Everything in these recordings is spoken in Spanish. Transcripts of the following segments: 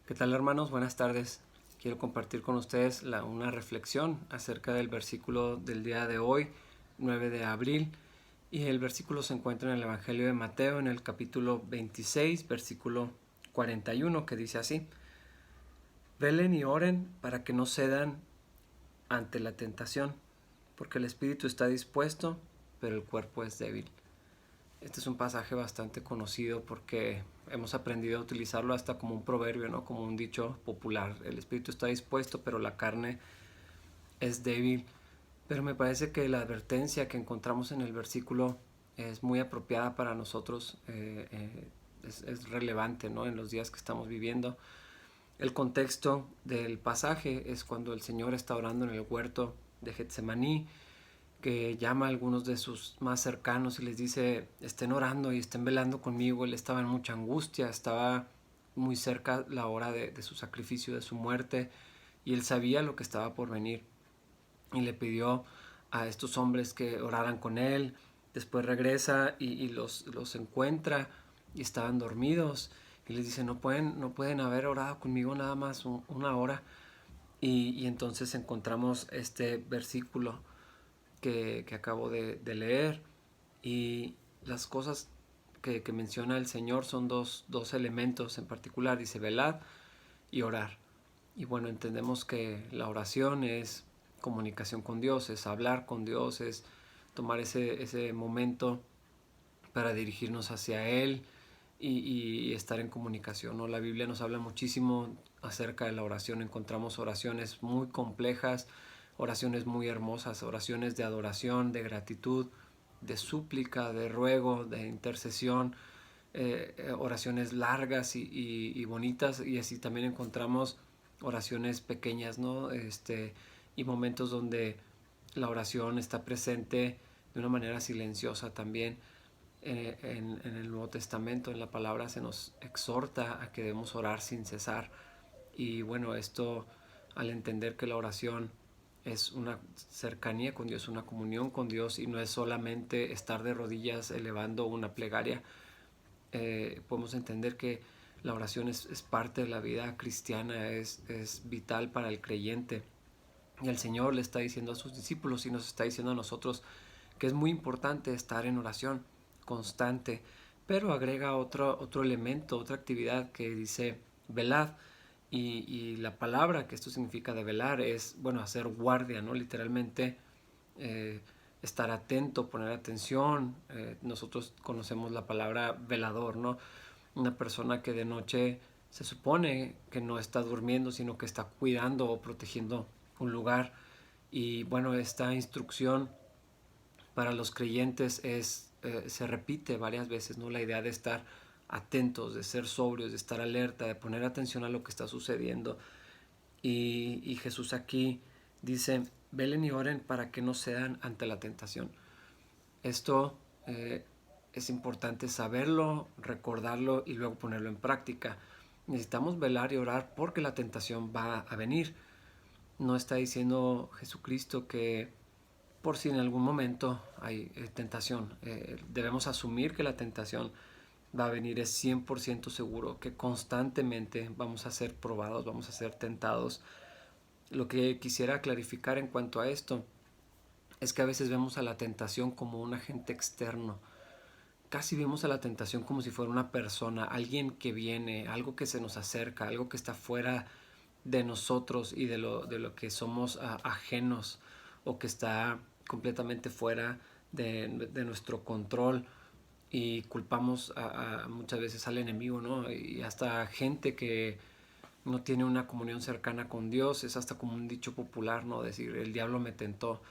¿Qué tal, hermanos? Buenas tardes. Quiero compartir con ustedes una reflexión acerca del versículo del día de hoy, 9 de abril. Y el versículo se encuentra en el Evangelio de Mateo, en el capítulo 26, versículo 41, que dice así: Velen y oren para que no cedan ante la tentación, porque el espíritu está dispuesto, pero el cuerpo es débil. Este es un pasaje bastante conocido porque hemos aprendido a utilizarlo hasta como un proverbio, ¿no? Como un dicho popular. El espíritu está dispuesto, pero la carne es débil. Pero me parece que la advertencia que encontramos en el versículo es muy apropiada para nosotros, es relevante, ¿no? En los días que estamos viviendo. El contexto del pasaje es cuando el Señor está orando en el huerto de Getsemaní, que llama a algunos de sus más cercanos y les dice: estén orando y estén velando conmigo. Él estaba en mucha angustia, estaba muy cerca la hora de su sacrificio, de su muerte, y él sabía lo que estaba por venir, y le pidió a estos hombres que oraran con él. Después regresa y los encuentra y estaban dormidos, y les dice: no pueden haber orado conmigo nada más una hora. Y entonces encontramos este versículo que acabo de leer, y las cosas que menciona el Señor son dos elementos en particular. Dice: velad y orar. Y bueno, entendemos que la oración es comunicación con Dios, es hablar con Dios, es tomar ese momento para dirigirnos hacia Él y estar en comunicación, ¿no? La Biblia nos habla muchísimo acerca de la oración. Encontramos oraciones muy complejas, oraciones muy hermosas, oraciones de adoración, de gratitud, de súplica, de ruego, de intercesión, oraciones largas y bonitas, y así también encontramos oraciones pequeñas, ¿no? Y momentos donde la oración está presente de una manera silenciosa también. En el Nuevo Testamento, en la palabra, se nos exhorta a que debemos orar sin cesar. Y bueno, esto, al entender que la oración es una cercanía con Dios, una comunión con Dios, y no es solamente estar de rodillas elevando una plegaria, podemos entender que la oración es parte de la vida cristiana, es vital para el creyente. Y el Señor le está diciendo a sus discípulos y nos está diciendo a nosotros que es muy importante estar en oración constante, pero agrega otro elemento, otra actividad que dice: velad. Y la palabra que esto significa de velar es, bueno, hacer guardia, ¿no? Literalmente, eh, estar atento, poner atención. Nosotros conocemos la palabra velador, ¿no? Una persona que de noche se supone que no está durmiendo, sino que está cuidando o protegiendo un lugar. Y bueno, esta instrucción para los creyentes se repite varias veces, ¿no? La idea de estar atentos, de ser sobrios, de estar alerta, de poner atención a lo que está sucediendo. Y Jesús aquí dice: velen y oren para que no cedan ante la tentación. Esto es importante saberlo, recordarlo y luego ponerlo en práctica. Necesitamos velar y orar porque la tentación va a venir. No está diciendo Jesucristo que por si en algún momento hay tentación. Debemos asumir que la tentación va a venir. Es 100% seguro que constantemente vamos a ser probados, vamos a ser tentados. Lo que quisiera clarificar en cuanto a esto es que a veces vemos a la tentación como un agente externo. Casi vemos a la tentación como si fuera una persona, alguien que viene, algo que se nos acerca, algo que está fuera de nosotros y de lo que somos ajenos, o que está completamente fuera de nuestro control, y culpamos muchas veces al enemigo, ¿no? Y hasta gente que no tiene una comunión cercana con Dios. Es hasta como un dicho popular, ¿no? Decir: el diablo me tentó.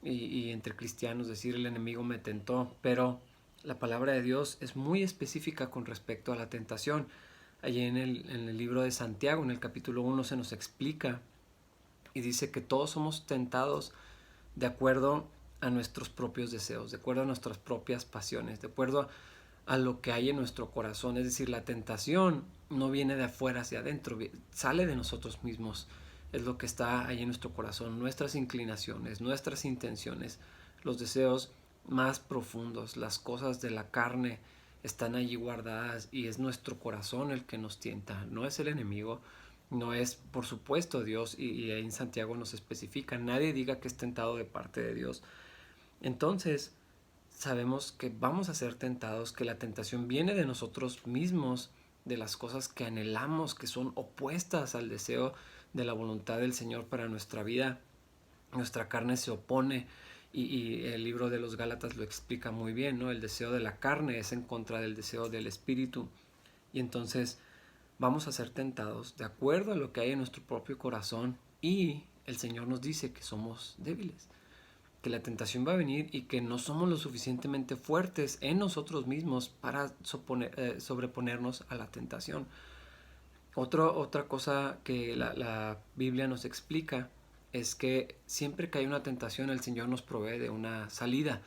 Y entre cristianos decir: el enemigo me tentó. Pero la palabra de Dios es muy específica con respecto a la tentación. Allí en el libro de Santiago, en el capítulo 1, se nos explica y dice que todos somos tentados de acuerdo a nuestros propios deseos, de acuerdo a nuestras propias pasiones, de acuerdo a lo que hay en nuestro corazón. Es decir, la tentación no viene de afuera hacia adentro, sale de nosotros mismos. Es lo que está ahí en nuestro corazón, nuestras inclinaciones, nuestras intenciones, los deseos más profundos, las cosas de la carne, están allí guardadas y es nuestro corazón el que nos tienta, no es el enemigo, no es por supuesto Dios, y ahí en Santiago nos especifica, nadie diga que es tentado de parte de Dios. Entonces sabemos que vamos a ser tentados, que la tentación viene de nosotros mismos, de las cosas que anhelamos, que son opuestas al deseo de la voluntad del Señor para nuestra vida. Nuestra carne se opone y el libro de los Gálatas lo explica muy bien, ¿no? El deseo de la carne es en contra del deseo del espíritu, y entonces vamos a ser tentados de acuerdo a lo que hay en nuestro propio corazón, y el Señor nos dice que somos débiles, que la tentación va a venir y que no somos lo suficientemente fuertes en nosotros mismos para sobreponernos a la tentación. Otra cosa que la Biblia nos explica es que siempre que hay una tentación el Señor nos provee de una salida,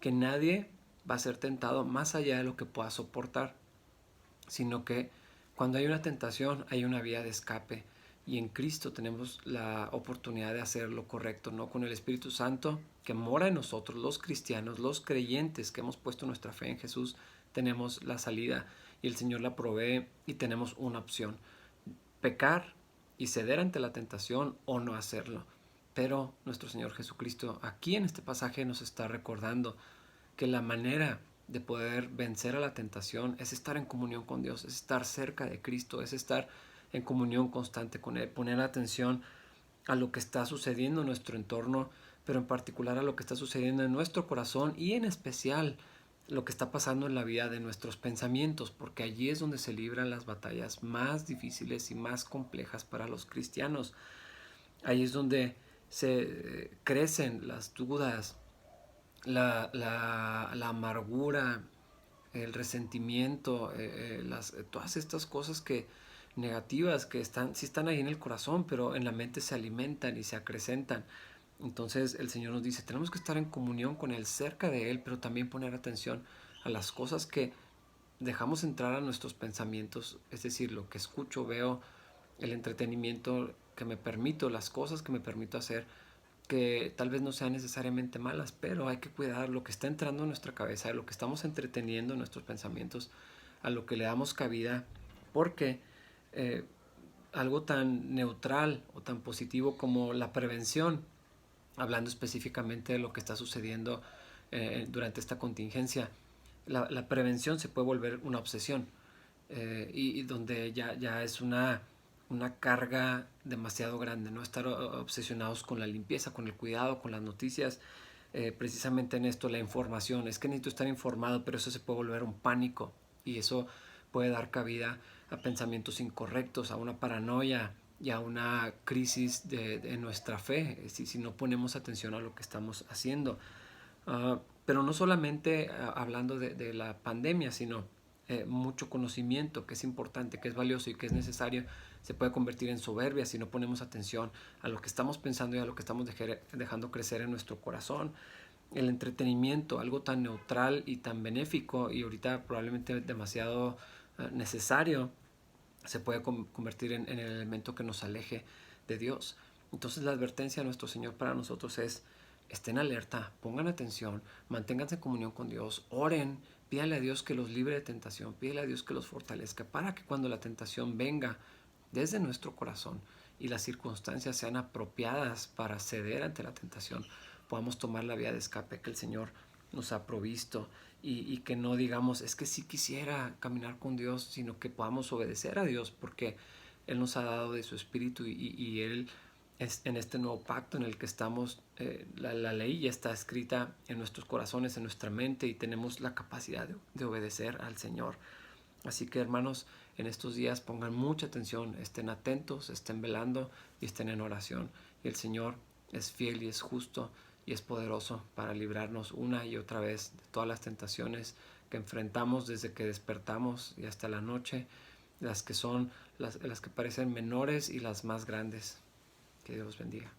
que nadie va a ser tentado más allá de lo que pueda soportar, sino que cuando hay una tentación hay una vía de escape, y en Cristo tenemos la oportunidad de hacer lo correcto, ¿no? Con el Espíritu Santo que mora en nosotros, los cristianos, los creyentes que hemos puesto nuestra fe en Jesús, tenemos la salida y el Señor la provee, y tenemos una opción: pecar y ceder ante la tentación, o no hacerlo. Pero nuestro Señor Jesucristo aquí en este pasaje nos está recordando que la manera de poder vencer a la tentación es estar en comunión con Dios, es estar cerca de Cristo, es estar en comunión constante con Él, poner atención a lo que está sucediendo en nuestro entorno, pero en particular a lo que está sucediendo en nuestro corazón, y en especial lo que está pasando en la vida de nuestros pensamientos, porque allí es donde se libran las batallas más difíciles y más complejas para los cristianos. Ahí es donde se crecen las dudas, la amargura, el resentimiento, todas estas cosas negativas que sí están ahí en el corazón, pero en la mente se alimentan y se acrecentan. Entonces el Señor nos dice, tenemos que estar en comunión con Él, cerca de Él, pero también poner atención a las cosas que dejamos entrar a nuestros pensamientos, es decir, lo que escucho, veo, el entretenimiento que me permito, las cosas que me permito hacer, que tal vez no sean necesariamente malas, pero hay que cuidar lo que está entrando en nuestra cabeza, lo que estamos entreteniendo en nuestros pensamientos, a lo que le damos cabida, porque eh, algo tan neutral o tan positivo como la prevención, hablando específicamente de lo que está sucediendo durante esta contingencia, la prevención se puede volver una obsesión, y donde ya es una carga demasiado grande, ¿no? Estar obsesionados con la limpieza, con el cuidado, con las noticias, precisamente en esto, la información. Es que necesito estar informado, pero eso se puede volver un pánico, y eso puede dar cabida a pensamientos incorrectos, a una paranoia y a una crisis de nuestra fe, si no ponemos atención a lo que estamos haciendo. Pero no solamente hablando de la pandemia, sino mucho conocimiento que es importante, que es valioso y que es necesario, se puede convertir en soberbia si no ponemos atención a lo que estamos pensando y a lo que estamos dejando crecer en nuestro corazón. El entretenimiento, algo tan neutral y tan benéfico, y ahorita probablemente demasiado necesario, se puede convertir en el elemento que nos aleje de Dios. Entonces la advertencia de nuestro Señor para nosotros es: estén alerta, pongan atención, manténganse en comunión con Dios, oren, pídale a Dios que los libre de tentación, pídale a Dios que los fortalezca, para que cuando la tentación venga desde nuestro corazón y las circunstancias sean apropiadas para ceder ante la tentación, podamos tomar la vía de escape que el Señor nos ha provisto, y que no digamos, es que sí quisiera caminar con Dios, sino que podamos obedecer a Dios, porque Él nos ha dado de su Espíritu, y Él es en este nuevo pacto en el que estamos, la ley ya está escrita en nuestros corazones, en nuestra mente, y tenemos la capacidad de obedecer al Señor. Así que, hermanos, en estos días pongan mucha atención, estén atentos, estén velando y estén en oración. Y el Señor es fiel y es justo y es poderoso para librarnos una y otra vez de todas las tentaciones que enfrentamos desde que despertamos y hasta la noche, las que son las que parecen menores y las más grandes. Que Dios los bendiga.